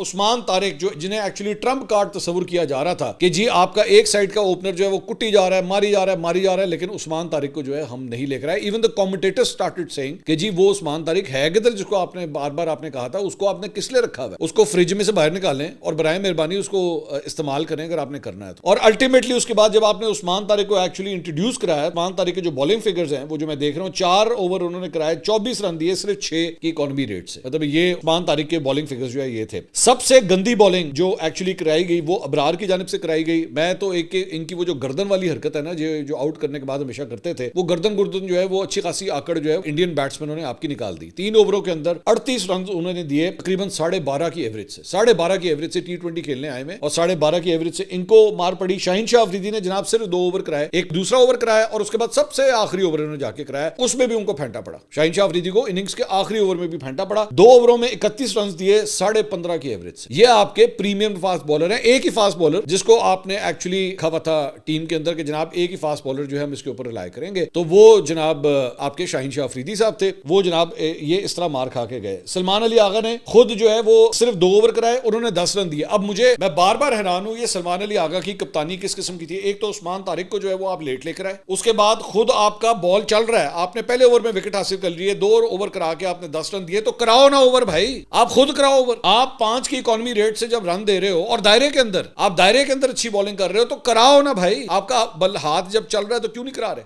उस्मान तारिक जो जिन्हें actually Trump card तस्वुर किया जा रहा था कि जी आपका एक साइड का ओपनर जो है वो कुट्टी जा रहा है, मारी जा रहा है, लेकिन उस्मान तारिक को जो है हम नहीं लेकर आए। Even the commentators started saying कि जी वो उस्मान तारिक है किधर, जिसको आपने बार बार आपने कहा था, उसको आपने किस लिए रखा हुआ है, उसको फ्रिज में से बाहर निकालें और बराए मेहरबानी उसको इस्तेमाल करें अगर आपने करना है तो। और अल्टीमेटली उसके बाद जब आपने उस्मान तारिक को एक्चुअली इंट्रोड्यूस कराया, उस्मान तारिक के जो बॉलिंग फिगर्स हैं वो जो मैं देख रहा हूँ, 4 ओवर उन्होंने कराए, 24 रन दिए सिर्फ 6 की इकोनॉमी रेट से। मतलब ये उस्मान तारिक के बॉलिंग फिगर्स जो है ये थे। सबसे गंदी बॉलिंग जो एक्चुअली कराई गई वो अबरार की जानिब से कराई गई। मैं तो एक इनकी वो जो गर्दन वाली हरकत है ना, जो आउट करने के बाद हमेशा करते थे, वो गर्दन जो है वो अच्छी खासी आकड़ जो है इंडियन बैट्समैनों ने आपकी निकाल दी। 3 ओवरों के अंदर 38 रन उन्होंने दिए, तकरीबन 12.5 की एवरेज से, 12.5 की एवरेज से T20 खेलने आए में, और 12.5 की एवरेज से इनको मार पड़ी। शाहीन शाह अफरीदी ने जनाब सिर्फ 2 ओवर कराए, एक दूसरा ओवर कराया और उसके बाद सबसे आखिरी ओवर उन्होंने जाके कराया, उसमें भी उनको फेंटा पड़ा। शाहीन शाह अफरीदी को इनिंग्स के आखिरी ओवर में भी फेंटा पड़ा। 2 ओवरों में 31 रन दिए 15.5 की एवरेज से। ये आपके प्रीमियम फास्ट बॉलर है। एक ही फास्ट बॉलर जिसको आपने एक्चुअली खवा था टीम के अंदर के जनाब एक ही फास्ट बॉलर जो है हम इसके ऊपर रिलाय करेंगे, तो वो जनाब आपके शाहीन शाह अफरीदी साहब थे। वो जनाब ये इस तरह मार खा के गए। सलमान अली आगा ने खुद जो है वो सिर्फ 2 ओवर कराए, उन्होंने 10 रन दिए। अब मैं बार बार हैरान हूं ये सलमान अली आगा की कप्तानी किस किस्म की थी। एक तो उस्मान तारिक को जो है वो आप लेट लेकर आए, उसके बाद खुद आपका बॉल चल रहा है, आपने पहले ओवर में विकेट हासिल कर ली है, 2 ओवर करा के आपने 10 रन दिए, तो कराओ ना ओवर भाई, आप खुद कराओ ओवर। आप 5 की इकोनॉमी रेट से जब रन दे रहे हो और दायरे के अंदर अच्छी बॉलिंग कर रहे हो तो कराओ ना भाई। आपका बल हाथ जब चल रहा है तो क्यों नहीं करा रहे।